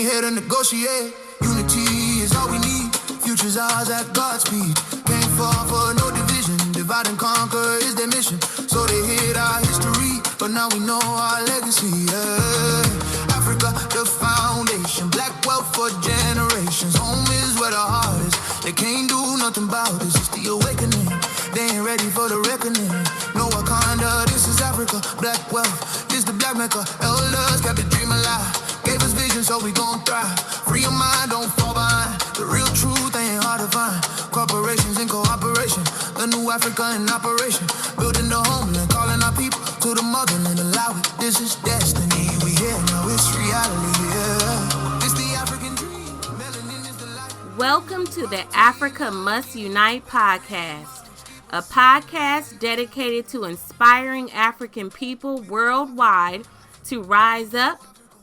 ain't here to negotiate. Unity is all we need. Future's ours at God's speed. Can't fall for no division. Divide and conquer is their mission. So they hid our history, but now we know our legacy. Yeah. Africa, the foundation. Black wealth for generations. Home is where the heart is. They can't do nothing about this. It's the awakening. They ain't ready for the reckoning. No Wakanda, this is Africa. Black wealth, this the black maker. Elders kept the dream alive. Gave us vision, so we gon' thrive. Free your mind, don't fall behind. The real truth ain't hard to find. Corporations in cooperation. The new Africa in operation. Building the homeland, calling our people to the motherland. Allow it, this is destiny. We here now, it's reality, yeah. It's the African dream. Melanin is the light. Welcome to the Africa Must Unite podcast. A podcast dedicated to inspiring African people worldwide to rise up,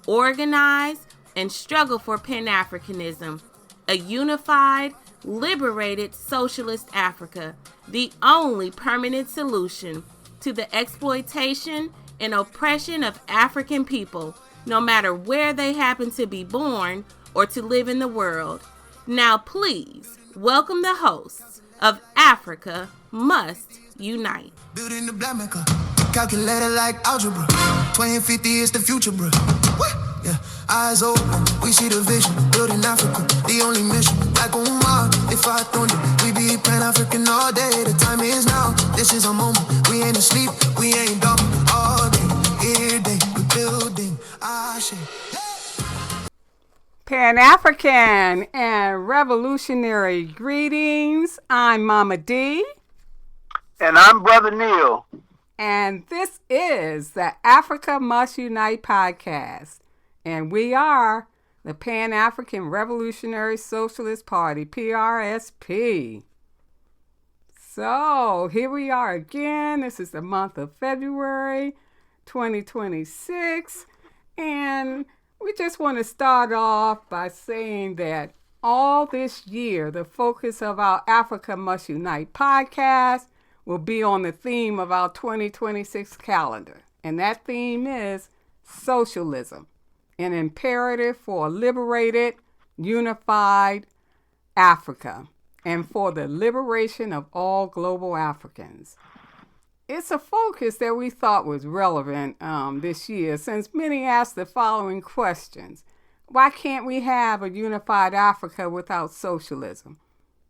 organize, and struggle for Pan-Africanism, a unified, liberated socialist Africa, the only permanent solution to the exploitation and oppression of African people, no matter where they happen to be born or to live in the world. Now please welcome the hosts of Africa Must Unite. Building the black maker, calculated like algebra. 2050 is the future, bro. What? Yeah, eyes open, we see the vision. Building Africa, the only mission. Like Omar, if I thunder, we be Pan-African all day. The time is now, this is our moment. We ain't asleep, we ain't dumb. All day, every day, we building our shit. Pan-African and revolutionary greetings. I'm Mama D. And I'm Brother Neil. And this is the Africa Must Unite podcast. And we are the Pan-African Revolutionary Socialist Party, PRSP. So here we are again. This is the month of February 2026. And we just want to start off by saying that all this year, the focus of our Africa Must Unite podcast will be on the theme of our 2026 calendar. And that theme is socialism, an imperative for a liberated, unified Africa and for the liberation of all global Africans. It's a focus that we thought was relevant this year, since many asked the following questions. Why can't we have a unified Africa without socialism?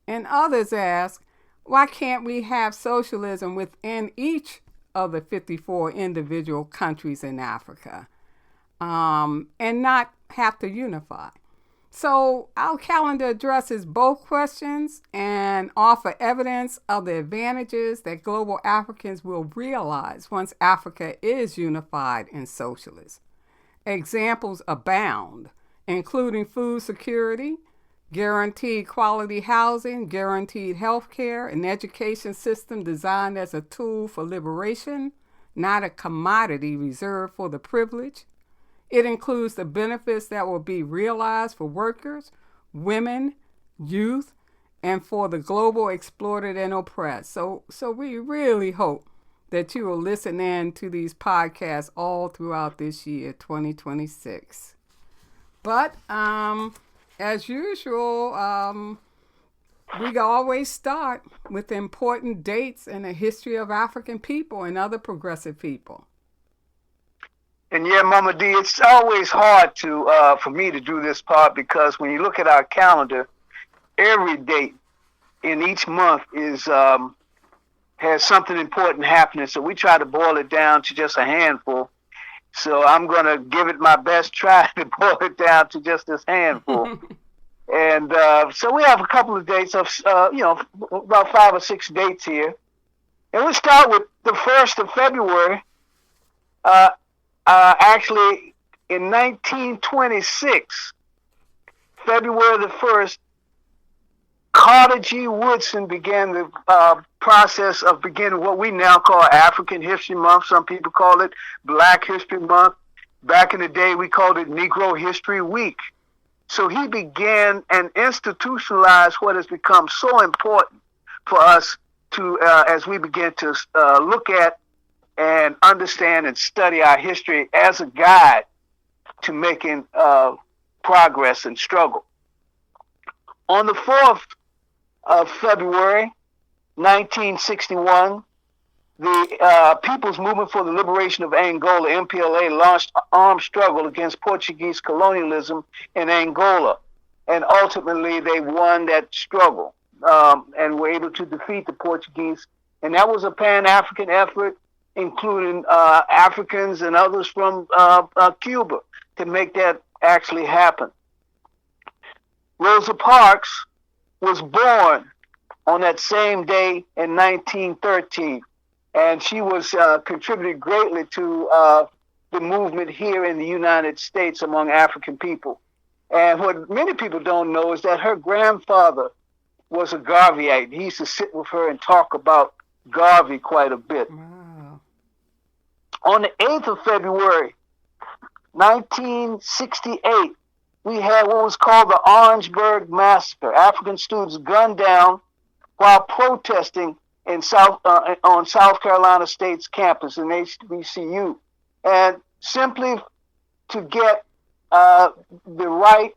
And others ask, why can't we have socialism within each of the 54 individual countries in Africa and not have to unify? So our calendar addresses both questions and offer evidence of the advantages that global Africans will realize once Africa is unified and socialist. Examples abound, including food security, guaranteed quality housing, guaranteed health care, an education system designed as a tool for liberation, not a commodity reserved for the privileged. It includes the benefits that will be realized for workers, women, youth, and for the global exploited and oppressed. So we really hope that you will listen in to these podcasts all throughout this year, 2026. But as usual, we always start with important dates in the history of African people and other progressive people. And yeah, Mama D, it's always hard for me to do this part because when you look at our calendar, every date in each month has something important happening. So we try to boil it down to just a handful. So I'm going to give it my best try to boil it down to just this handful. And so we have a couple of dates of, about 5 or 6 dates here. And we'll start with the 1st of February. Actually, in 1926, February the 1st, Carter G. Woodson began the process of beginning what we now call African History Month. Some people call it Black History Month. Back in the day, we called it Negro History Week. So he began and institutionalized what has become so important for us to, as we begin to look at and understand and study our history as a guide to making progress and struggle. On the 4th of February, 1961, the People's Movement for the Liberation of Angola, MPLA, launched an armed struggle against Portuguese colonialism in Angola. And ultimately, they won that struggle and were able to defeat the Portuguese. And that was a Pan-African effort, including Africans and others from Cuba, to make that actually happen. Rosa Parks was born on that same day in 1913, and she was contributed greatly to the movement here in the United States among African people. And what many people don't know is that her grandfather was a Garveyite. He used to sit with her and talk about Garvey quite a bit. Wow. On the 8th of February, 1968, we had what was called the Orangeburg Massacre. African students gunned down while protesting in on South Carolina State's campus in HBCU, and simply to get the right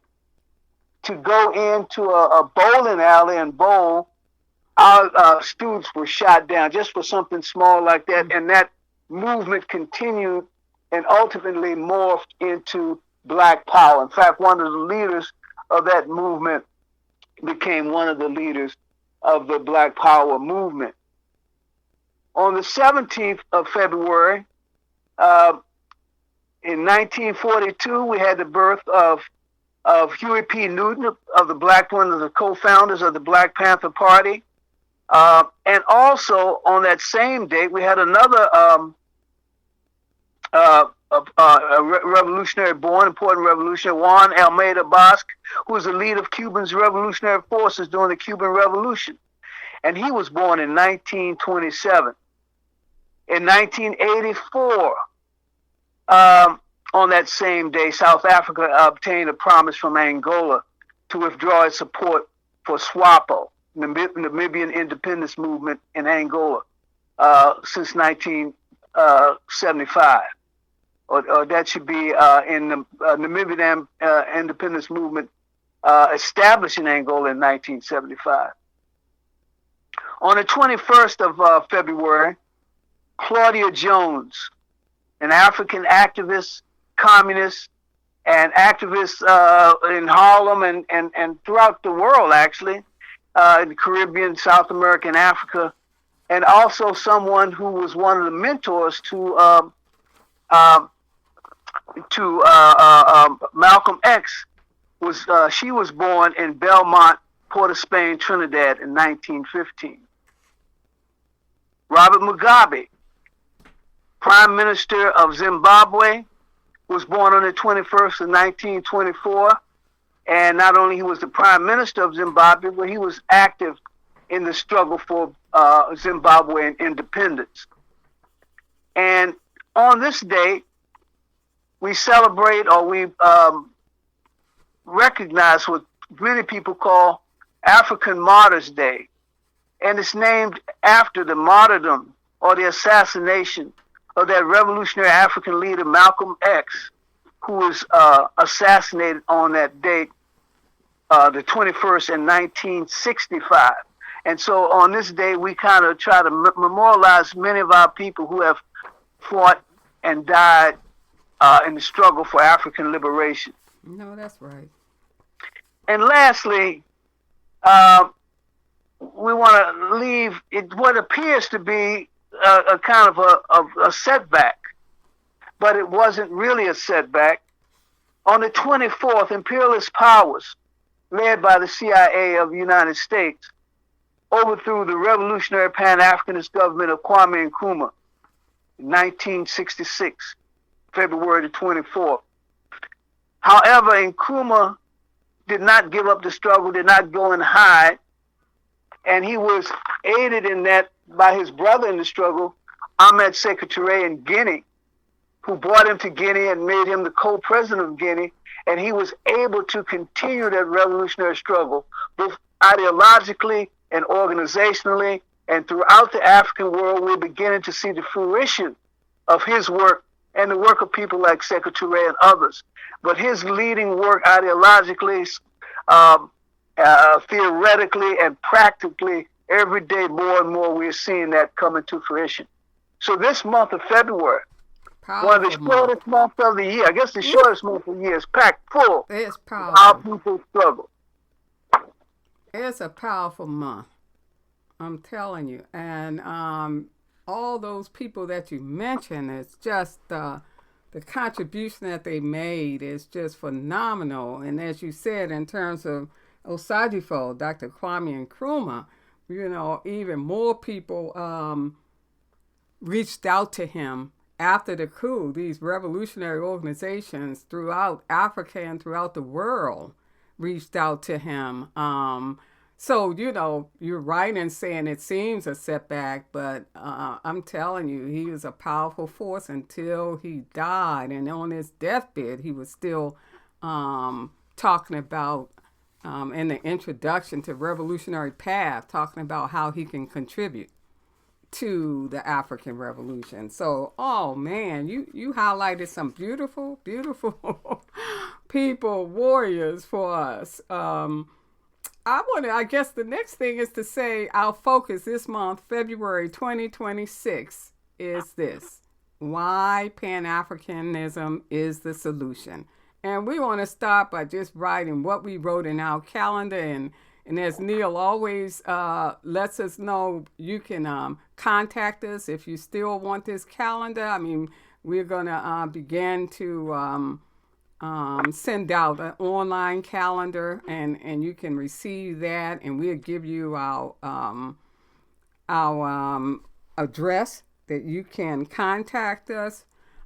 to go into a bowling alley and bowl, our students were shot down just for something small like that, and that movement continued and ultimately morphed into Black Power. In fact, one of the leaders of that movement became one of the leaders of the Black Power movement. On the 17th of February, in 1942, we had the birth of Huey P. Newton, of the Black, one of the co-founders of the Black Panther Party. And also on that same date, we had another revolutionary born, important revolutionary, Juan Almeida Bosque, who was the leader of Cuba's revolutionary forces during the Cuban Revolution. And he was born in 1927. In 1984, on that same day, South Africa obtained a promise from Angola to withdraw its support for SWAPO, the Namibian independence movement in Angola, since 1975. Or that should be in the Namibian independence movement established in Angola in 1975. On the 21st of February, Claudia Jones, an African activist, communist, and activist in Harlem and throughout the world, actually, in the Caribbean, South America, and Africa, and also someone who was one of the mentors to Malcolm X. She was born in Belmont, Port of Spain, Trinidad in 1915. Robert Mugabe, Prime Minister of Zimbabwe, was born on the 21st of 1924. And not only he was the Prime Minister of Zimbabwe, but he was active in the struggle for Zimbabwean independence. And on this day, we celebrate, or we recognize what many people call African Martyrs Day. And it's named after the martyrdom or the assassination of that revolutionary African leader, Malcolm X, who was assassinated on that date, the 21st in 1965. And so on this day, we kind of try to memorialize many of our people who have fought and died in the struggle for African liberation. No, that's right. And lastly, we want to leave what appears to be a kind of a setback, but it wasn't really a setback. On the 24th, imperialist powers, led by the CIA of the United States, overthrew the revolutionary Pan-Africanist government of Kwame Nkrumah in 1966, February the 24th. However, Nkrumah did not give up the struggle, did not go and hide, and he was aided in that by his brother in the struggle, Ahmed Sékou Touré in Guinea, who brought him to Guinea and made him the co-president of Guinea, and he was able to continue that revolutionary struggle, both ideologically and organizationally, and throughout the African world, we're beginning to see the fruition of his work and the work of people like Secretary and others. But his leading work ideologically, theoretically, and practically, every day more and more we're seeing that coming to fruition. So this month of February, one of the shortest months of the year, I guess the shortest month of the year, is packed full It's of our people's struggle. It's a powerful month, I'm telling you. And all those people that you mentioned, it's just the contribution that they made is just phenomenal. And as you said, in terms of Osagyefo, Dr. Kwame Nkrumah, you know, even more people reached out to him after the coup. These revolutionary organizations throughout Africa and throughout the world reached out to him. So, you know, you're right in saying it seems a setback, but I'm telling you, he was a powerful force until he died. And on his deathbed, he was still talking about, in the introduction to Revolutionary Path, talking about how he can contribute to the African Revolution. So, oh man, you highlighted some beautiful, beautiful people, warriors for us. I guess the next thing is to say our focus this month, February 2026, is this: why Pan-Africanism is the solution. And we want to start by just writing what we wrote in our calendar. And as Neil always lets us know, you can contact us if you still want this calendar. I mean, we're going to begin to send out an online calendar, and you can receive that, and we'll give you our address that you can contact us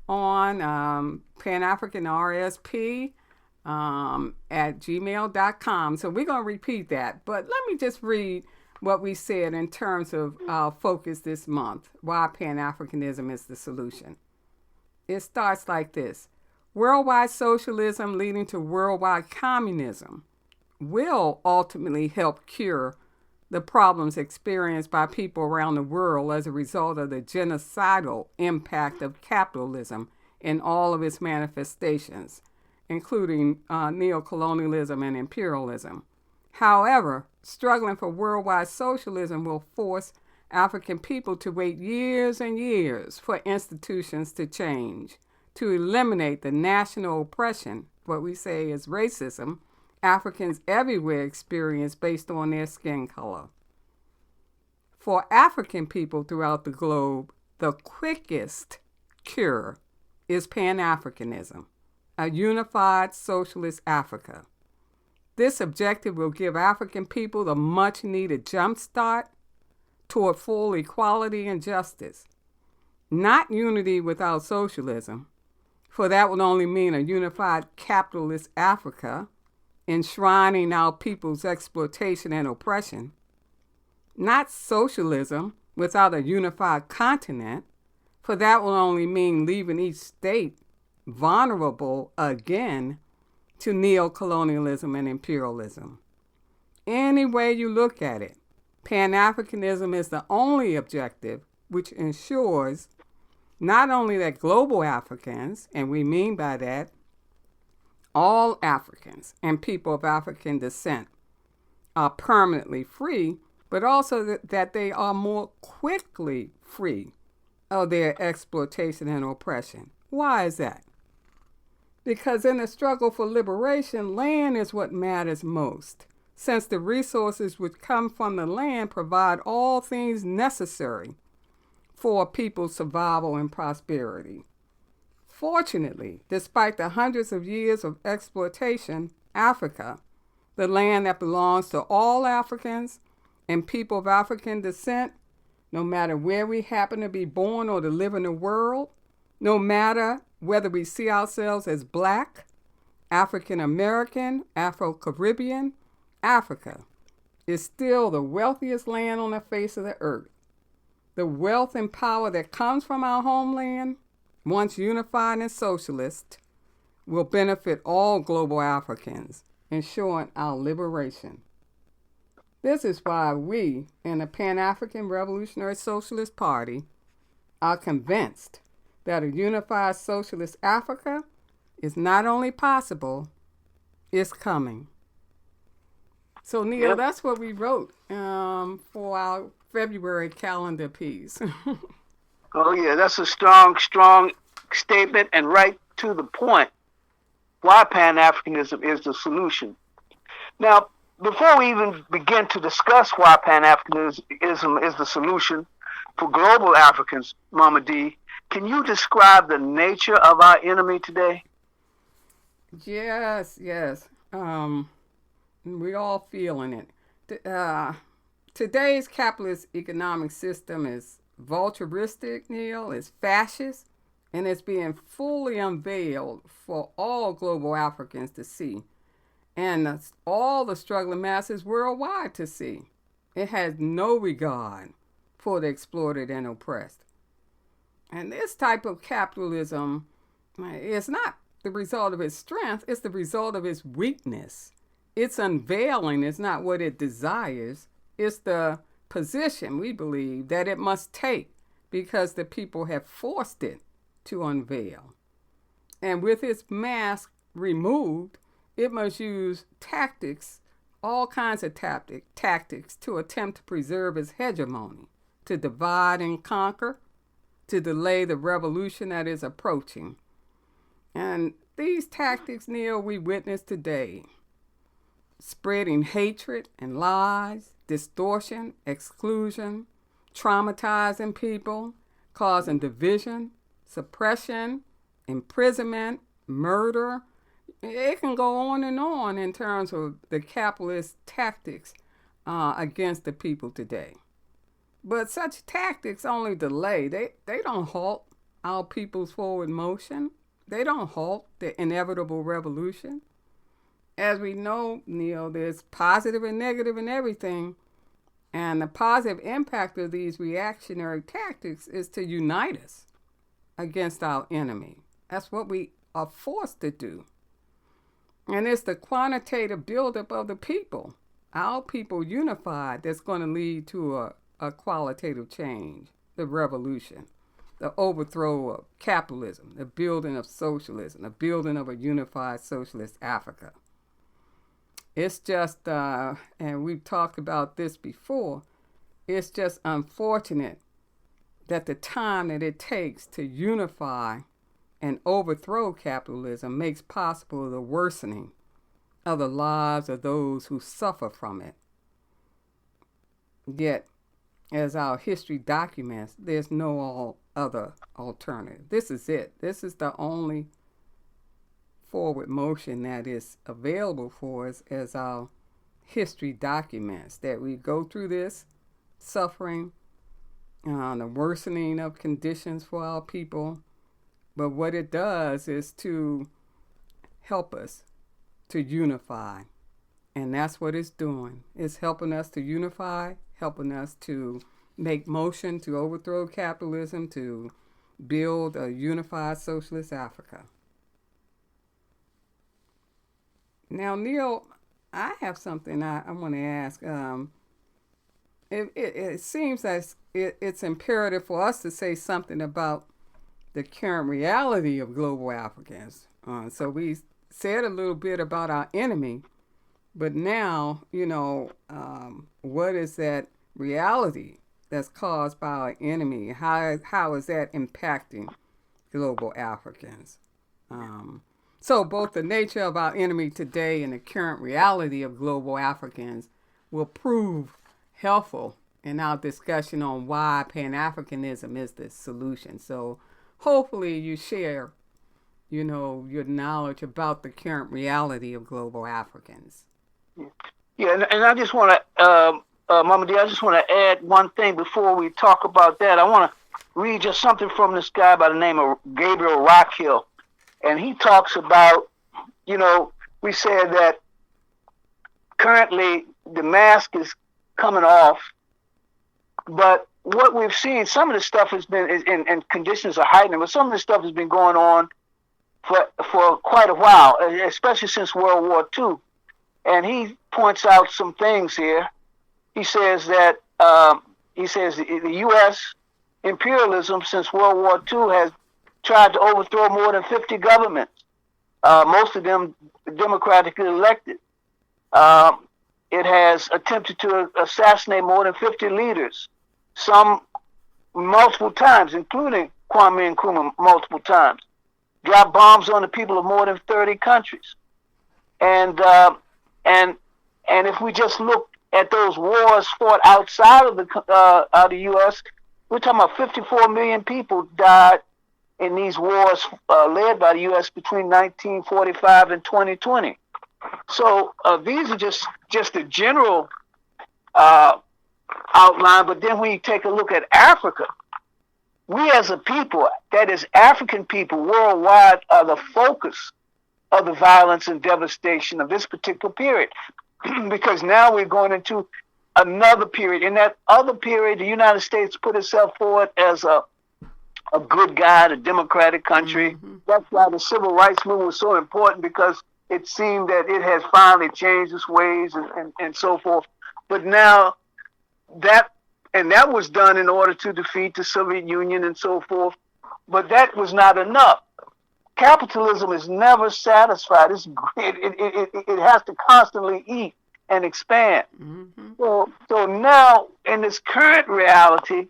on, Pan-African RSP at gmail.com. So we're going to repeat that, but let me just read what we said in terms of our focus this month, why Pan-Africanism is the solution. It starts like this: worldwide socialism leading to worldwide communism will ultimately help cure the problems experienced by people around the world as a result of the genocidal impact of capitalism in all of its manifestations, including neocolonialism and imperialism. However, struggling for worldwide socialism will force African people to wait years and years for institutions to change, to eliminate the national oppression, what we say is racism, Africans everywhere experience based on their skin color. For African people throughout the globe, the quickest cure is Pan-Africanism, a unified socialist Africa. This objective will give African people the much-needed jumpstart toward full equality and justice. Not unity without socialism, for that would only mean a unified capitalist Africa, enshrining our people's exploitation and oppression. Not socialism without a unified continent, for that will only mean leaving each state vulnerable again to neocolonialism and imperialism. Any way you look at it, Pan-Africanism is the only objective which ensures not only that global Africans, and we mean by that all Africans and people of African descent, are permanently free, but also that they are more quickly free of their exploitation and oppression. Why is that? Because in the struggle for liberation, land is what matters most, since the resources which come from the land provide all things necessary for a people's survival and prosperity. Fortunately, despite the hundreds of years of exploitation, Africa, the land that belongs to all Africans and people of African descent, no matter where we happen to be born or to live in the world, no matter whether we see ourselves as Black, African American, Afro-Caribbean, Africa is still the wealthiest land on the face of the earth. The wealth and power that comes from our homeland, once unified and socialist, will benefit all global Africans, ensuring our liberation. This is why we, in the Pan-African Revolutionary Socialist Party, are convinced that a unified socialist Africa is not only possible, it's coming. So, Neil, Yep. that's what we wrote for our February calendar piece. Oh yeah, that's a strong statement and right to the point. Why Pan-Africanism is the solution. Now, before we even begin to discuss why Pan-Africanism is the solution for global Africans, Mama D, can you describe the nature of our enemy today? Yes. We all feeling it. Today's capitalist economic system is vulturistic, Neil, it's fascist, and it's being fully unveiled for all global Africans to see, and all the struggling masses worldwide to see. It has no regard for the exploited and oppressed. And this type of capitalism is not the result of its strength, it's the result of its weakness. Its unveiling is not what it desires, it's the position, we believe, that it must take because the people have forced it to unveil. And with its mask removed, it must use tactics, all kinds of tactics to attempt to preserve its hegemony, to divide and conquer, to delay the revolution that is approaching. And these tactics, Neil, we witness today. Spreading hatred and lies, distortion, exclusion, traumatizing people, causing division, suppression, imprisonment, murder. It can go on in terms of the capitalist tactics against the people today. But such tactics only delay. They don't halt our people's forward motion. They don't halt the inevitable revolution. As we know, Neil, there's positive and negative in everything. And the positive impact of these reactionary tactics is to unite us against our enemy. That's what we are forced to do. And it's the quantitative buildup of the people, our people unified, that's going to lead to a qualitative change, the revolution, the overthrow of capitalism, the building of socialism, the building of a unified socialist Africa. It's just, and we've talked about this before, it's just unfortunate that the time that it takes to unify and overthrow capitalism makes possible the worsening of the lives of those who suffer from it. Yet, as our history documents, there's no other alternative. This is it. This is the only forward motion that is available for us, as our history documents, that we go through this suffering, the worsening of conditions for our people. But what it does is to help us to unify. And that's what it's doing. It's helping us to unify, helping us to make motion to overthrow capitalism, to build a unified socialist Africa. Now, Neil, I have something I want to ask. It seems that it's imperative for us to say something about the current reality of global Africans. So we said a little bit about our enemy, but now, what is that reality that's caused by our enemy? How is that impacting global Africans? So both the nature of our enemy today and the current reality of global Africans will prove helpful in our discussion on why Pan-Africanism is the solution. So hopefully you share, your knowledge about the current reality of global Africans. Yeah, and I just want to, Mama D, I just want to add one thing before we talk about that. I want to read just something from this guy by the name of Gabriel Rockhill. And he talks about, we said that currently the mask is coming off, but what we've seen, some of the stuff has been, and conditions are heightening, but some of the stuff has been going on for quite a while, especially since World War II. And he points out some things here. He says that, the U.S. imperialism since World War II has tried to overthrow more than 50 governments, most of them democratically elected. It has attempted to assassinate more than 50 leaders, some multiple times, including Kwame Nkrumah multiple times. Dropped bombs on the people of more than 30 countries. And if we just look at those wars fought outside of the U.S., we're talking about 54 million people died in these wars led by the U.S. between 1945 and 2020. So these are just a general outline. But then when you take a look at Africa, we as a people, that is African people worldwide, are the focus of the violence and devastation of this particular period. Because now we're going into another period. In that other period, the United States put itself forward as a good guy, a democratic country. Mm-hmm. That's why the civil rights movement was so important, because it seemed that it has finally changed its ways and so forth. But now that was done in order to defeat the Soviet Union and so forth. But that was not enough. Capitalism is never satisfied. It has to constantly eat and expand. Mm-hmm. So now, in this current reality,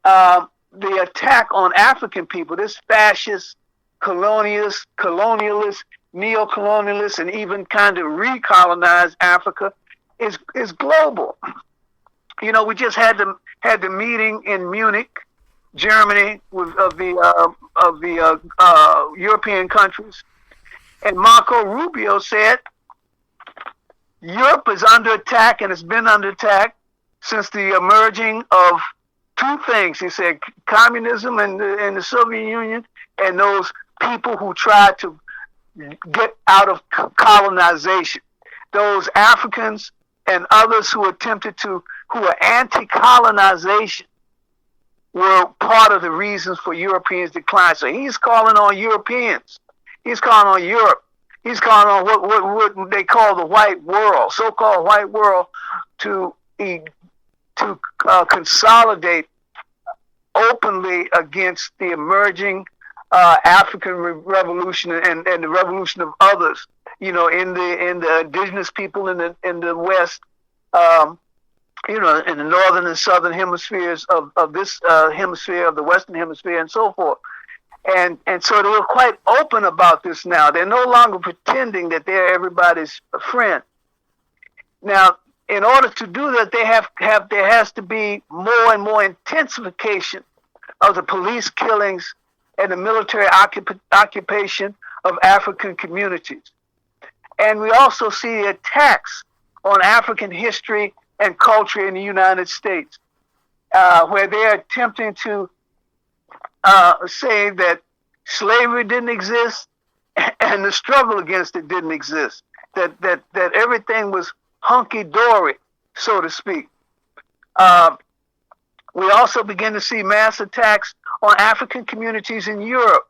the attack on African people, this fascist, colonialist, neo-colonialist, and even kind of recolonized Africa is global. You know, we just had the meeting in Munich, Germany, of the European countries, and Marco Rubio said Europe is under attack, and it's been under attack since the emerging of two things. He said communism and the Soviet Union, and those people who tried to get out of colonization. Those Africans and others who were anti-colonization were part of the reasons for Europeans' decline. So he's calling on Europeans. He's calling on Europe. He's calling on what they call the white world, so-called white world, to consolidate openly against the emerging African revolution and the revolution of others. You know, in the indigenous people in the West. You know, in the northern and southern hemispheres of this hemisphere, of the Western hemisphere, and so forth. And so they were quite open about this now. They're no longer pretending that they're everybody's friend. Now, in order to do that, there has to be more and more intensification of the police killings and the military occupation of African communities. And we also see attacks on African history and culture in the United States, where they're attempting to say that slavery didn't exist and the struggle against it didn't exist, that everything was hunky-dory, so to speak. We also begin to see mass attacks on African communities in Europe,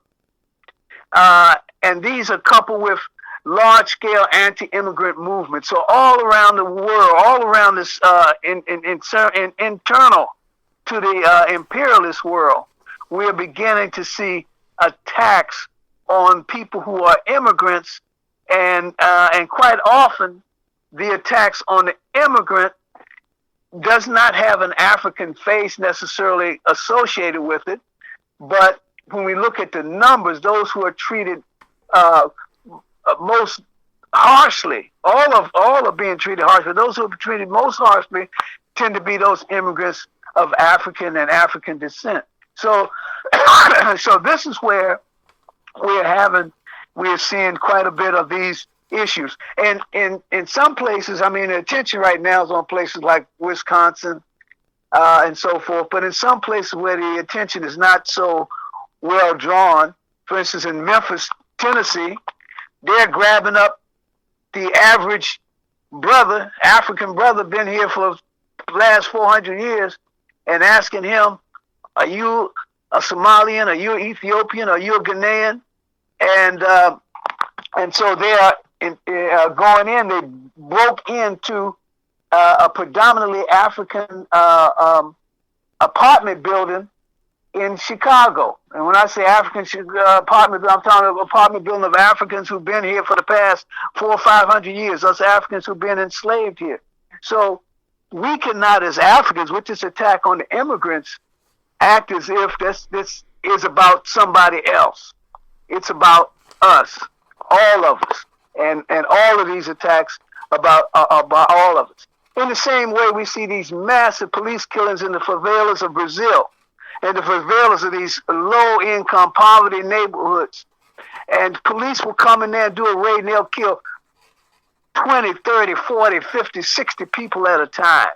and these are coupled with large-scale anti-immigrant movements. So all around the world, all around this internal to the imperialist world, we're beginning to see attacks on people who are immigrants, and quite often the attacks on the immigrant does not have an African face necessarily associated with it, but when we look at the numbers, those who are treated most harshly, all are being treated harshly. Those who are treated most harshly tend to be those immigrants of African and African descent. So, so this is where we're seeing quite a bit of these issues. And in some places, I mean, the attention right now is on places like Wisconsin and so forth. But in some places where the attention is not so well drawn, for instance, in Memphis, Tennessee, they're grabbing up the average brother, African brother, been here for the last 400 years, and asking him, are you a Somalian? Are you an Ethiopian? Are you a Ghanaian? And so they are going in. They broke into a predominantly African apartment building in Chicago. And when I say African apartment, I'm talking about apartment building of Africans who've been here for the past 400 or 500 years. Us Africans who've been enslaved here. So we cannot, as Africans, with this attack on the immigrants, act as if this is about somebody else. It's about us, all of us, and all of these attacks about all of us. In the same way, we see these massive police killings in the favelas of Brazil, and the favelas of these low-income, poverty neighborhoods. And police will come in there and do a raid, and they'll kill 20, 30, 40, 50, 60 people at a time.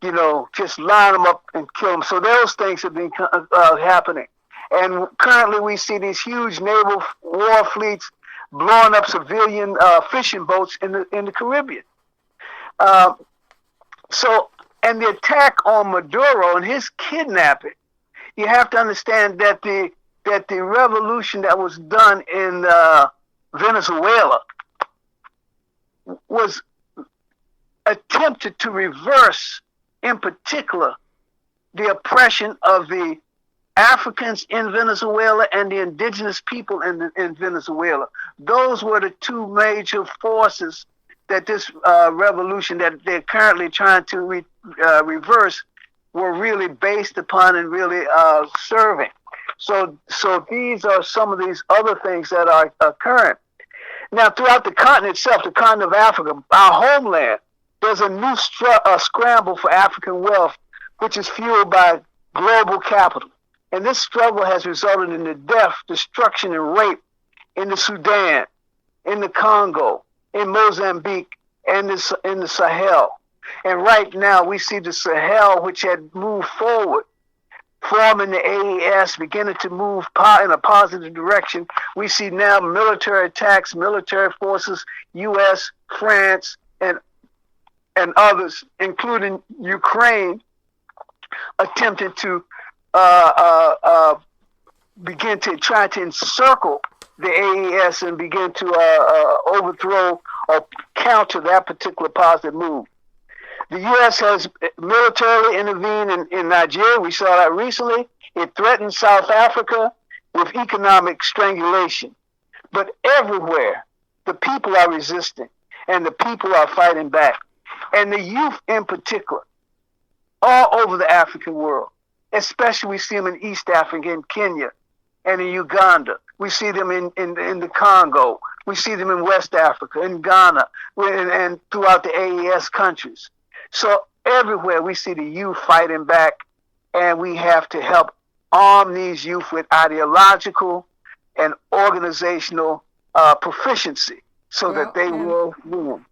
You know, just line them up and kill them. So those things have been happening. And currently we see these huge naval war fleets blowing up civilian fishing boats in the Caribbean. And the attack on Maduro and his kidnapping, you have to understand that the revolution that was done in Venezuela was attempted to reverse, in particular, the oppression of the Africans in Venezuela and the indigenous people in Venezuela. Those were the two major forces that this revolution that they're currently trying to reverse were really based upon and really serving. So these are some of these other things that are occurring. Now, throughout the continent itself, the continent of Africa, our homeland, there's a new scramble for African wealth, which is fueled by global capital. And this struggle has resulted in the death, destruction, and rape in the Sudan, in the Congo, in Mozambique, and in the Sahel. And right now, we see the Sahel, which had moved forward, forming the AES, beginning to move in a positive direction. We see now military attacks, military forces, U.S., France, and others, including Ukraine, attempting to begin to try to encircle the AES and begin to overthrow or counter that particular positive move. The U.S. has militarily intervened in Nigeria. We saw that recently. It threatened South Africa with economic strangulation. But everywhere, the people are resisting, and the people are fighting back. And the youth in particular, all over the African world, especially we see them in East Africa, in Kenya, and in Uganda. We see them in the Congo. We see them in West Africa, in Ghana, and throughout the AES countries. So everywhere we see the youth fighting back, and we have to help arm these youth with ideological and organizational proficiency so that they will win.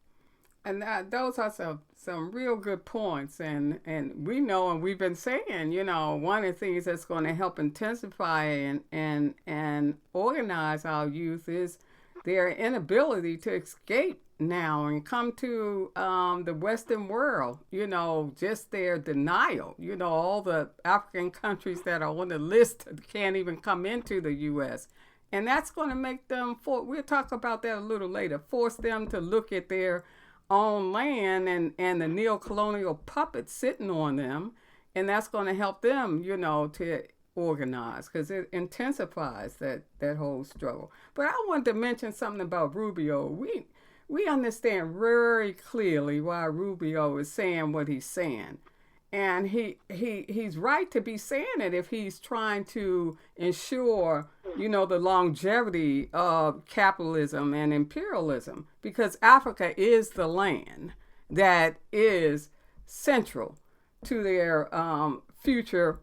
And those are some real good points. And we know, and we've been saying, you know, one of the things that's going to help intensify and organize our youth is their inability to escape now and come to the Western world, you know, just their denial. You know, all the African countries that are on the list can't even come into the U.S. And that's going to make them, we'll talk about that a little later, force them to look at their own land and the neo-colonial puppets sitting on them. And that's going to help them, you know, to organize, because it intensifies that whole struggle. But I wanted to mention something about Rubio. We understand very clearly why Rubio is saying what he's saying. And he's right to be saying it if he's trying to ensure, you know, the longevity of capitalism and imperialism, because Africa is the land that is central to their future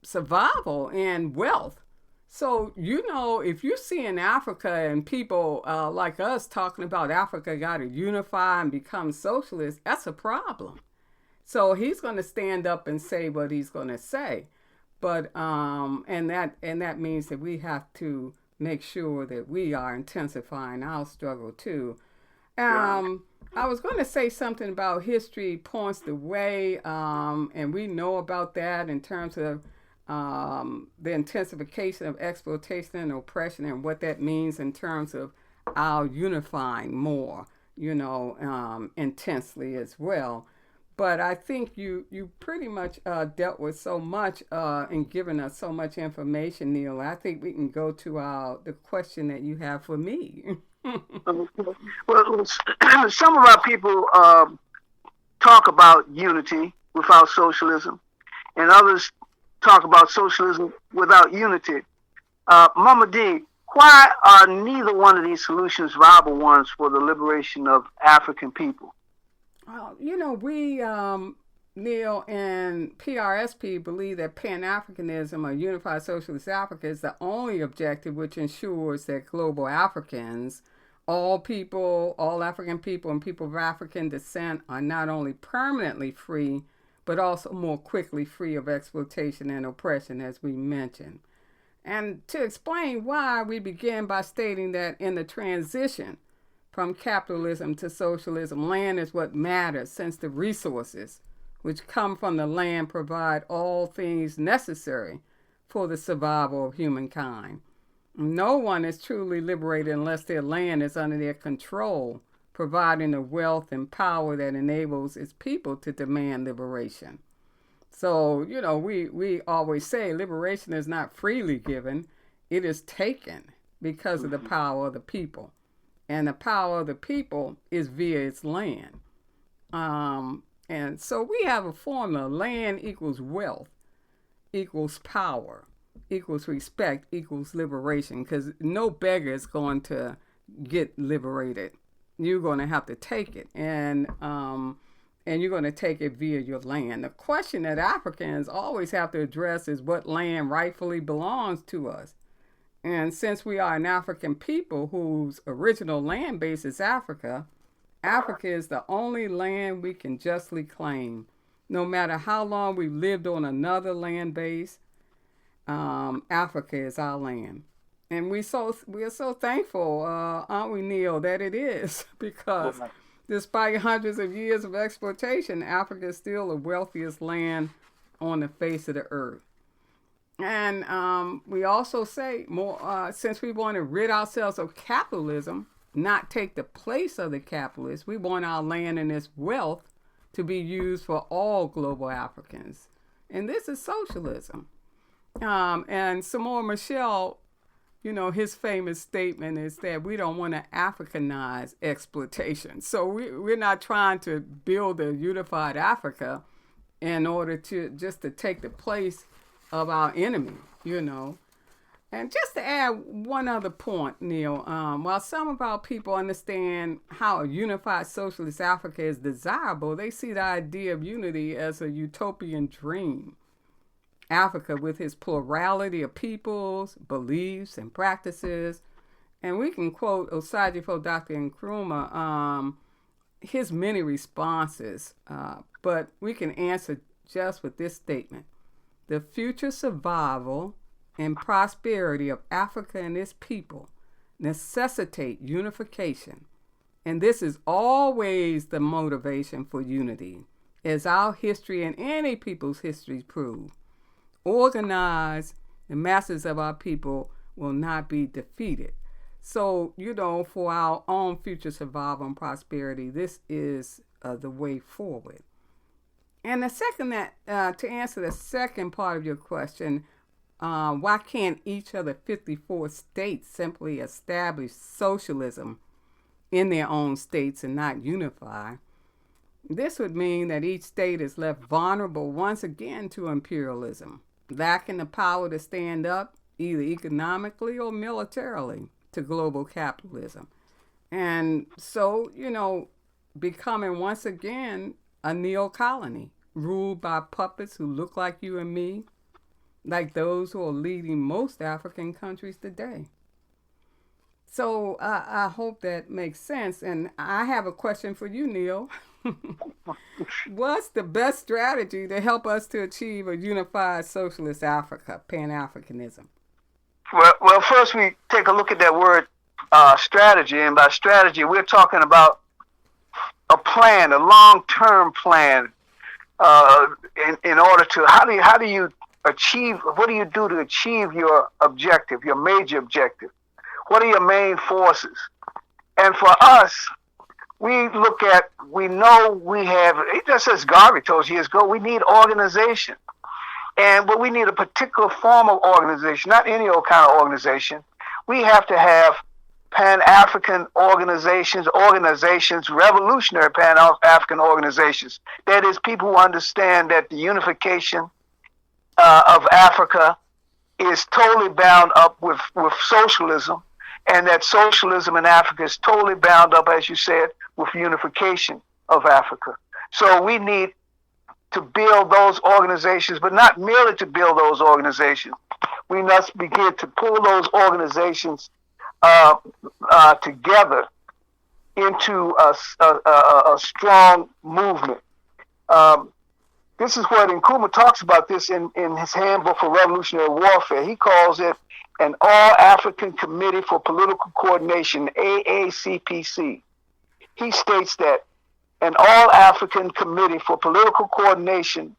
survival and wealth. So, you know, if you see in Africa and people like us talking about Africa got to unify and become socialist, that's a problem. So he's going to stand up and say what he's going to say. But and that means that we have to make sure that we are intensifying our struggle too. I was going to say something about history points the way, and we know about that in terms of the intensification of exploitation and oppression and what that means in terms of our unifying more, you know, intensely as well. But I think you pretty much dealt with so much and given us so much information, Neil. I think we can go to the question that you have for me. Well, some of our people talk about unity without socialism, and others talk about socialism without unity. Mama D, why are neither one of these solutions viable ones for the liberation of African people? Well, we, Neil and PRSP believe that Pan-Africanism or Unified Socialist Africa is the only objective which ensures that global Africans, all people, all African people and people of African descent are not only permanently free, but also more quickly free of exploitation and oppression, as we mentioned. And to explain why, we begin by stating that in the transition from capitalism to socialism, land is what matters, since the resources which come from the land provide all things necessary for the survival of humankind. No one is truly liberated unless their land is under their control, providing the wealth and power that enables its people to demand liberation. So, we always say liberation is not freely given, it is taken because of the power of the people. And the power of the people is via its land. And so we have a formula: land equals wealth, equals power, equals respect, equals liberation, because no beggar is going to get liberated. You're going to have to take it, and you're going to take it via your land. The question that Africans always have to address is what land rightfully belongs to us. And since we are an African people whose original land base is Africa, Africa is the only land we can justly claim. No matter how long we've lived on another land base, Africa is our land. And we are so thankful, aren't we, Neil, that it is, because despite hundreds of years of exploitation, Africa is still the wealthiest land on the face of the earth. And we also say, more since we want to rid ourselves of capitalism, not take the place of the capitalists, we want our land and its wealth to be used for all global Africans. And this is socialism. And Samora Machel, his famous statement is that we don't want to Africanize exploitation. So we're not trying to build a unified Africa in order to take the place of our enemy, And just to add one other point, Neil, while some of our people understand how a unified socialist Africa is desirable, they see the idea of unity as a utopian dream. Africa, with its plurality of peoples, beliefs, and practices, and we can quote Osagyefo Dr. Nkrumah, his many responses, but we can answer just with this statement: the future survival and prosperity of Africa and its people necessitate unification. And this is always the motivation for unity, as our history and any people's histories prove. Organized, the masses of our people will not be defeated. So, for our own future survival and prosperity, this is the way forward. And the second to answer the second part of your question, why can't each of the 54 states simply establish socialism in their own states and not unify? This would mean that each state is left vulnerable once again to imperialism, lacking the power to stand up either economically or militarily to global capitalism. And so, becoming once again a neo-colony ruled by puppets who look like you and me, like those who are leading most African countries today. So I hope that makes sense. And I have a question for you, Neil. What's the best strategy to help us to achieve a unified socialist Africa, Pan-Africanism? Well, first we take a look at that word strategy. And by strategy, we're talking about a plan, a long-term plan in order to, how do you achieve, what do you do to achieve your objective, your major objective? What are your main forces? And for us, we know we have, just as Garvey told us years ago, we need organization. But we need a particular form of organization, not any old kind of organization. We have to have Pan-African organizations, revolutionary Pan-African organizations. That is, people who understand that the unification of Africa is totally bound up with socialism, and that socialism in Africa is totally bound up, as you said, with unification of Africa. So we need to build those organizations, but not merely to build those organizations. We must begin to pull those organizations together into a strong movement. This is what Nkrumah talks about this in his handbook for revolutionary warfare. He calls it an All-African Committee for Political Coordination, AACPC. He states that an All-African Committee for Political Coordination,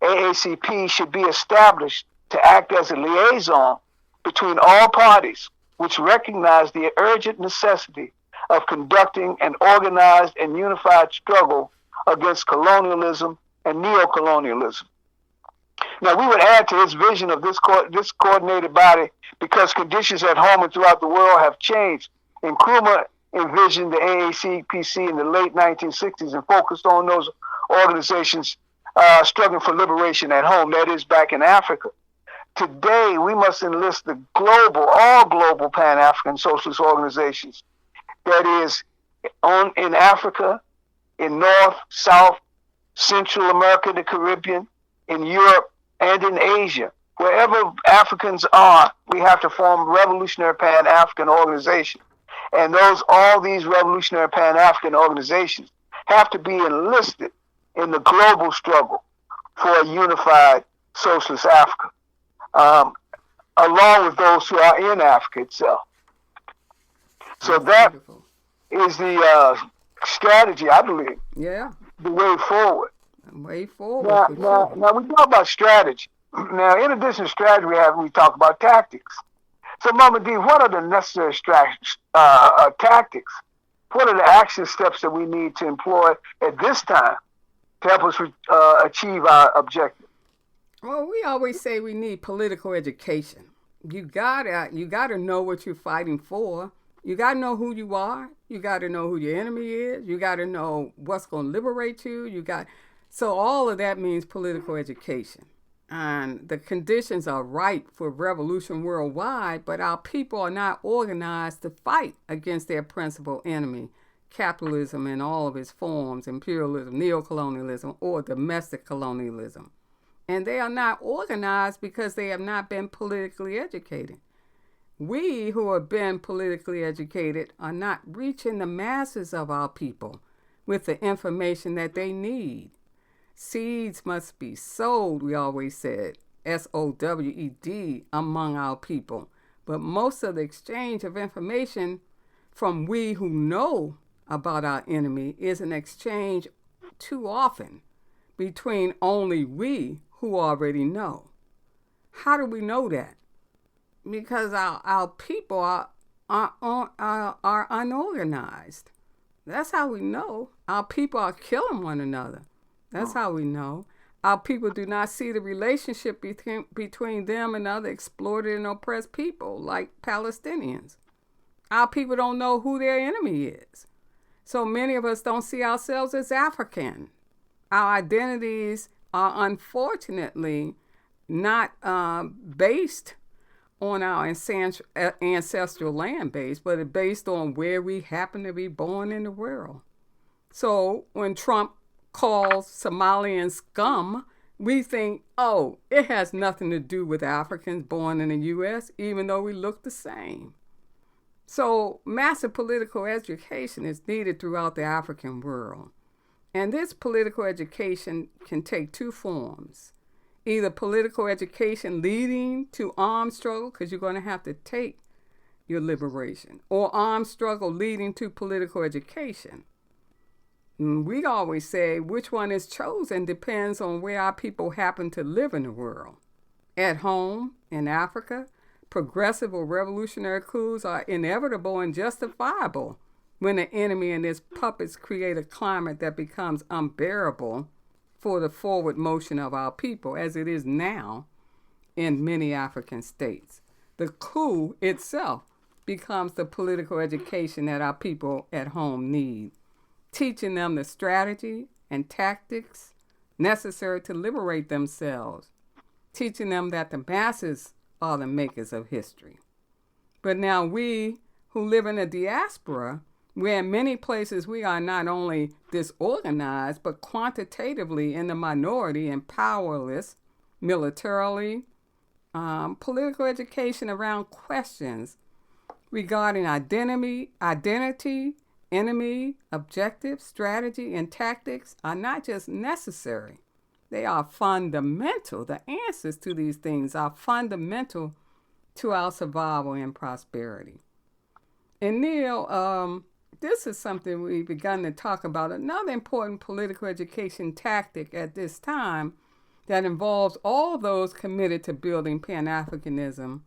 AACP, should be established to act as a liaison between all parties, which recognize the urgent necessity of conducting an organized and unified struggle against colonialism and neocolonialism. Now, we would add to his vision of this coordinated body because conditions at home and throughout the world have changed. Nkrumah envisioned the AACPC in the late 1960s and focused on those organizations struggling for liberation at home, that is, back in Africa. Today, we must enlist all global Pan-African socialist organizations, that is, in Africa, in North, South, Central America, the Caribbean, in Europe, and in Asia. Wherever Africans are, we have to form revolutionary Pan-African organizations. And all these revolutionary Pan-African organizations have to be enlisted in the global struggle for a unified socialist Africa, along with those who are in Africa itself. So that is the strategy, I believe. Yeah. The way forward. Way forward. Now we talk about strategy. Now, in addition to strategy, we talk about tactics. So, Mama D, what are the necessary tactics? What are the action steps that we need to employ at this time to help us achieve our objective? Well, we always say we need political education. You gotta know what you're fighting for. You gotta know who you are. You gotta know who your enemy is. You gotta know what's going to liberate you. So all of that means political education. And the conditions are ripe for revolution worldwide, but our people are not organized to fight against their principal enemy, capitalism in all of its forms, imperialism, neocolonialism, or domestic colonialism. And they are not organized because they have not been politically educated. We who have been politically educated are not reaching the masses of our people with the information that they need. Seeds must be sowed, we always said, SOWED, among our people. But most of the exchange of information from we who know about our enemy is an exchange too often between only we who already know. How do we know that? Because our people are unorganized. That's how we know. Our people are killing one another. That's how we know. Our people do not see the relationship between them and other exploited and oppressed people, like Palestinians. Our people don't know who their enemy is. So many of us don't see ourselves as African. Our identities are unfortunately not based on our ancestral land base, but it's based on where we happen to be born in the world. So when Trump calls Somalians scum, we think, oh, it has nothing to do with Africans born in the U.S., even though we look the same. So massive political education is needed throughout the African world. And this political education can take two forms. Either political education leading to armed struggle, because you're going to have to take your liberation, or armed struggle leading to political education. We always say which one is chosen depends on where our people happen to live in the world. At home, in Africa, progressive or revolutionary coups are inevitable and justifiable when the enemy and his puppets create a climate that becomes unbearable for the forward motion of our people, as it is now in many African states. The coup itself becomes the political education that our people at home need, teaching them the strategy and tactics necessary to liberate themselves, teaching them that the masses are the makers of history. But now we who live in the diaspora, where in many places we are not only disorganized, but quantitatively in the minority and powerless, militarily, political education around questions regarding identity, enemy, objective, strategy, and tactics are not just necessary. They are fundamental. The answers to these things are fundamental to our survival and prosperity. And Neil, this is something we've begun to talk about. Another important political education tactic at this time that involves all those committed to building Pan-Africanism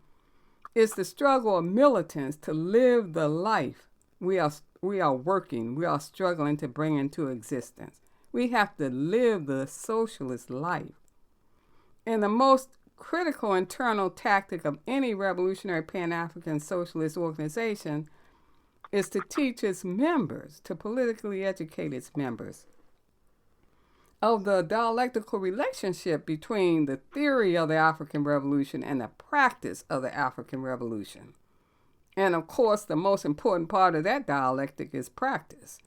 is the struggle of militants to live the life we are struggling to bring into existence. We have to live the socialist life. And the most critical internal tactic of any revolutionary Pan-African socialist organization is to teach its members, to politically educate its members, of the dialectical relationship between the theory of the African Revolution and the practice of the African Revolution. And of course, the most important part of that dialectic is practice.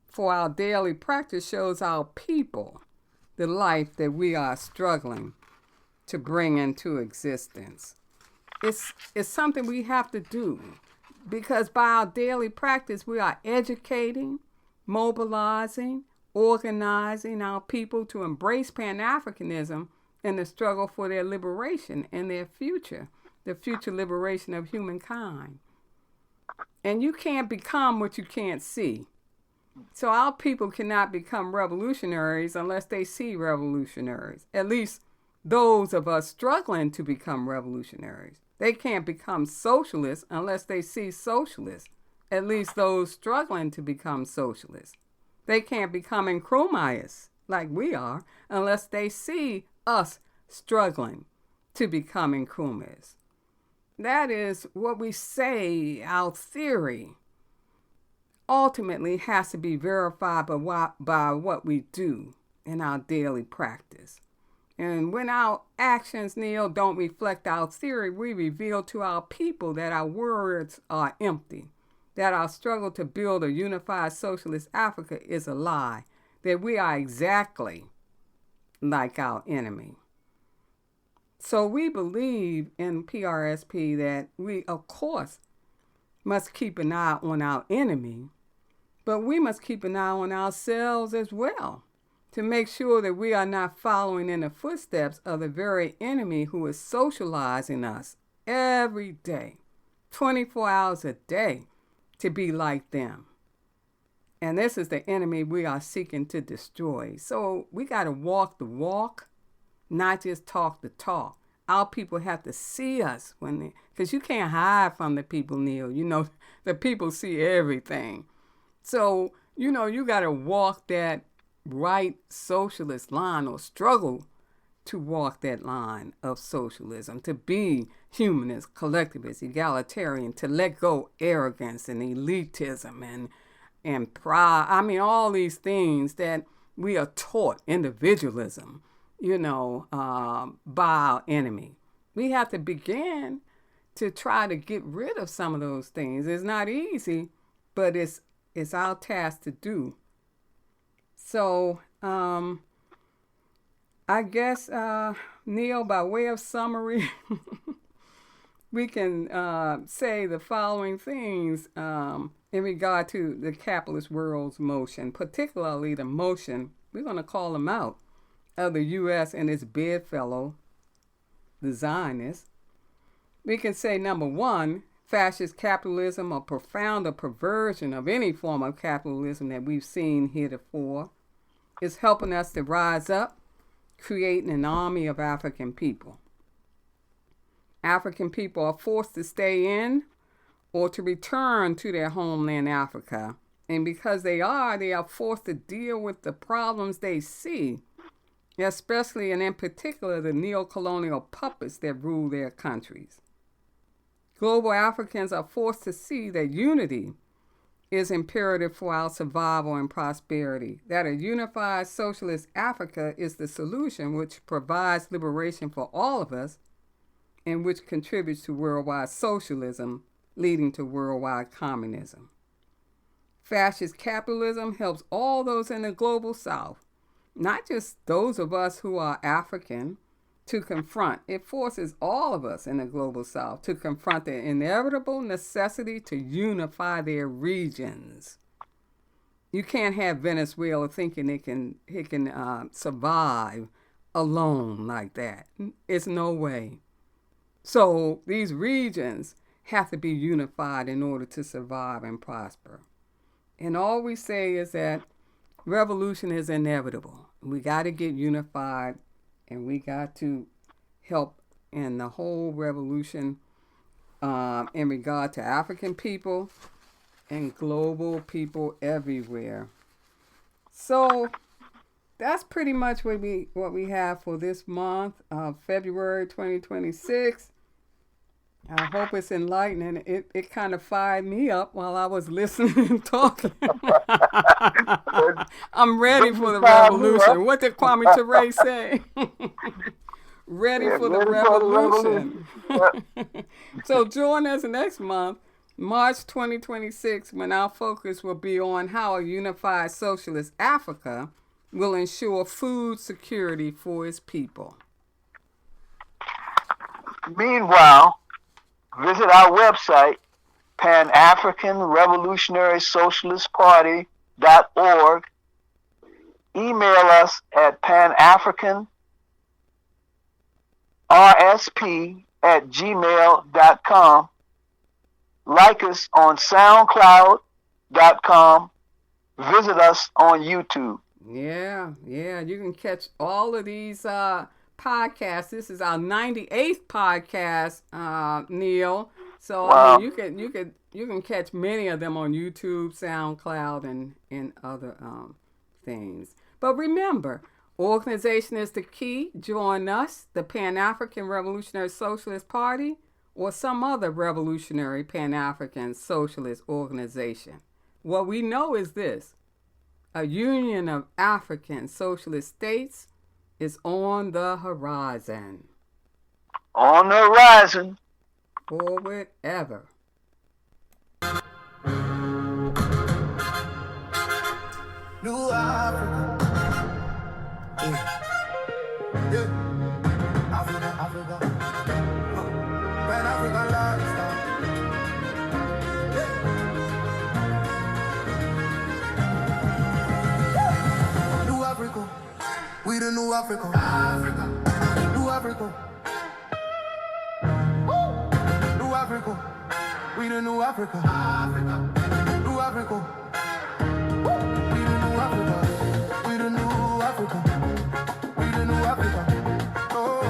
For our daily practice shows our people the life that we are struggling to bring into existence. It's something we have to do, because by our daily practice, we are educating, mobilizing, organizing our people to embrace Pan-Africanism in the struggle for their liberation and their future, the future liberation of humankind. And you can't become what you can't see. So our people cannot become revolutionaries unless they see revolutionaries, at least those of us struggling to become revolutionaries. They can't become socialists unless they see socialists, at least those struggling to become socialists. They can't become Nkrumahs like we are unless they see us struggling to become Nkrumahs. That is what we say. Our theory ultimately has to be verified by what we do in our daily practice. And when our actions, Neil, don't reflect our theory, we reveal to our people that our words are empty, that our struggle to build a unified socialist Africa is a lie, that we are exactly like our enemy. So we believe in PRSP that we, of course, must keep an eye on our enemy, but we must keep an eye on ourselves as well, to make sure that we are not following in the footsteps of the very enemy who is socializing us every day, 24 hours a day, to be like them. And this is the enemy we are seeking to destroy. So we got to walk the walk, not just talk the talk. Our people have to see us because you can't hide from the people, Neil. You know, the people see everything. So, you know, you got to walk that right socialist line, or struggle to walk that line of socialism, to be humanist, collectivist, egalitarian, to let go arrogance and elitism and pride. I mean, all these things that we are taught, individualism, you know, by our enemy. We have to begin to try to get rid of some of those things. It's not easy, but it's our task to do. So, I guess, Neil, by way of summary, we can say the following things in regard to the capitalist world's motion, particularly the motion, we're going to call them out, of the U.S. and its bedfellow, the Zionists. We can say, number one, fascist capitalism, a profound perversion of any form of capitalism that we've seen heretofore, is helping us to rise up, creating an army of African people. African people are forced to stay in or to return to their homeland, Africa, And because they are forced to deal with the problems they see, especially and in particular the neo-colonial puppets that rule their countries. Global Africans are forced to see that unity is imperative for our survival and prosperity, that a unified socialist Africa is the solution which provides liberation for all of us and which contributes to worldwide socialism, leading to worldwide communism. Fascist capitalism helps all those in the global South, not just those of us who are African, to confront. It forces all of us in the global South to confront the inevitable necessity to unify their regions. You can't have Venezuela thinking it can survive alone like that. It's no way. So these regions have to be unified in order to survive and prosper. And all we say is that revolution is inevitable. We got to get unified, and we got to help in the whole revolution in regard to African people and global people everywhere. So that's pretty much what we have for this month of February 2026. I hope it's enlightening. It kind of fired me up while I was listening and talking. I'm ready for the revolution. What did Kwame Ture say? Ready for the revolution. So join us next month, March 2026, when our focus will be on how a unified socialist Africa will ensure food security for its people. Meanwhile, visit our website, Pan-African Revolutionary Socialist Party.org. Email us at panafricanrsp@gmail.com. Like us on SoundCloud.com. Visit us on YouTube. Yeah, you can catch all of these podcasts. This is our 98th podcast, Neil. So wow. I mean, you can catch many of them on YouTube, SoundCloud, and other things. But remember, organization is the key. Join us, the Pan-African Revolutionary Socialist Party, or some other revolutionary Pan-African socialist organization. What we know is this: a union of African socialist states is on the horizon. On the horizon. Forward ever. New Africa. Yeah. Africa. Pan-African lifestyle. Yeah. New Africa. We the new Africa. New Africa. New Africa. We the new Africa. New Africa. We the new Africa. We the new Africa. We the new Africa. Oh.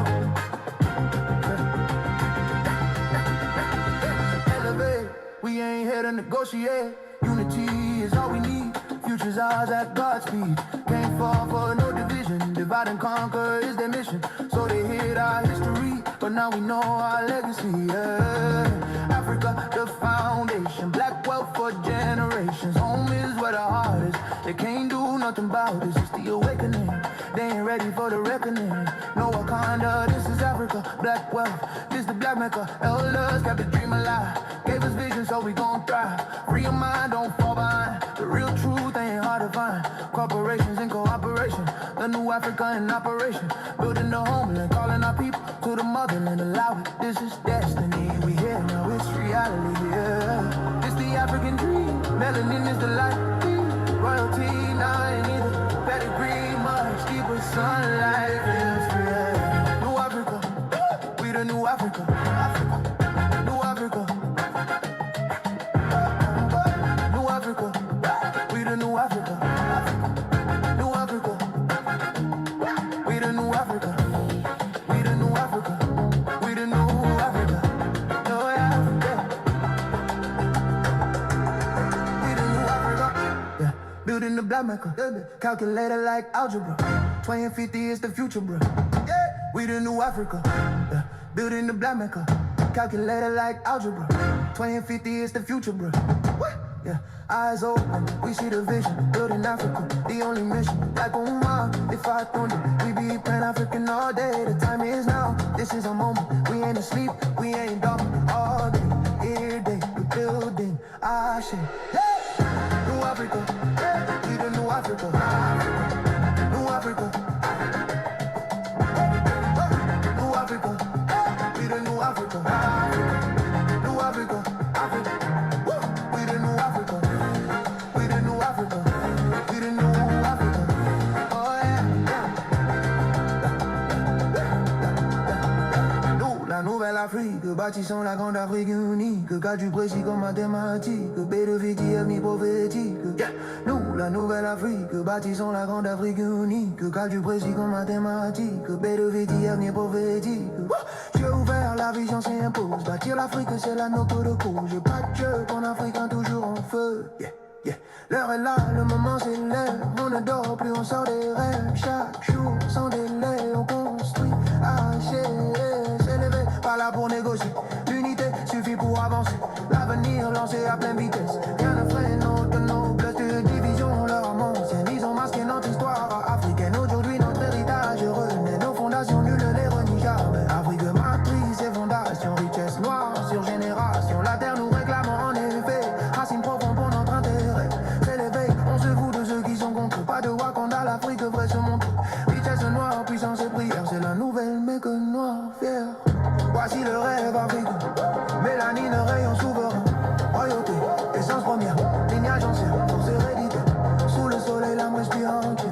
Elevate. We ain't here to negotiate. Unity is all we need. Future's ours at God's speed. Can't fall for no division. Divide and conquer is their mission. So they hid our history, but now we know our legacy. Yeah. Africa, the foundation. Black wealth for generations. Home is where the heart is. They can't do nothing about this. It's the awakening. They ain't ready for the reckoning. No Wakanda, this is Africa. Black wealth, this the black Mecca. Elders kept the dream alive. Gave us vision, so we gon' thrive. Free your mind, don't fall behind. The real truth ain't hard to find. Corporations in cooperation. The new Africa in operation. Building the homeland, calling our people to the motherland. Allow it, this is destiny. We here now, it's reality. Yeah. It's the African dream. Melanin is the light. Royalty, now ain't either. Pedigree, much deeper sunlight. Feels free. New Africa, we the new Africa. New Africa. New Africa, we the new Africa. New Africa, we the new Africa. We the new Africa. We the new Africa. Oh yeah. We the new Africa. Building the black Mecca, calculated like algebra. 2050 is the future, bro. Yeah, we the new Africa. Yeah. Building the black Mecca, calculated like algebra. 2050 is the future, bro. What? Yeah, eyes open, we see the vision. Building Africa, the only mission. Like Uma, if I thunder, we be Pan-African all day. The time is now, this is a moment. We ain't asleep, we ain't dormant. All day, every day, we building our shit. Yeah, New Africa, yeah, we the New Africa. New Africa, New Africa, we the New Africa. New Africa, Africa. We the New Africa. We the New Africa. We the New Africa. Oh yeah. Nous, la nouvelle Afrique, bâtissons la grande Afrique unique. Cas du précis comme mathématique, B de Viti, avenir prophétique. Yeah. Nous, la nouvelle Afrique, bâtissons la grande Afrique unique. Cas du précis comme mathématique, B de Viti, avenir prophétique. J'ai ouvert, la vision s'impose. Bâtir l'Afrique, c'est la note de cause. J'ai pas de jeu, en Africain toujours en feu. Yeah, yeah. L'heure est là, le moment c'est l'heure. On ne dort plus, on sort des rêves. Chaque jour, sans délai, on construit. Hacher, s'élever, pas là pour négocier. L'unité suffit pour avancer. L'avenir lancé à pleine vitesse. Rien ne freine notre noblesse de division. Leur âme ancienne, ils ont masqué notre histoire africaine. Aujourd'hui, notre héritage renaît. Nos fondations, nul ne les renie jamais. Afrique matrice et fondation, richesse noire sur génération. La terre nous réclame en effet. Racines profondes pour notre intérêt. C'est l'éveil, on se fout de ceux qui sont contre. Pas de Wakanda, l'Afrique devrait se montrer. Richesse noire, puissance et prière. C'est la nouvelle mec noire fière. Voici le rêve africain. Mélanine, rayon souverain. Royauté, essence première. Lignage ancien, force héréditaire. Sous le soleil, l'âme respire entière.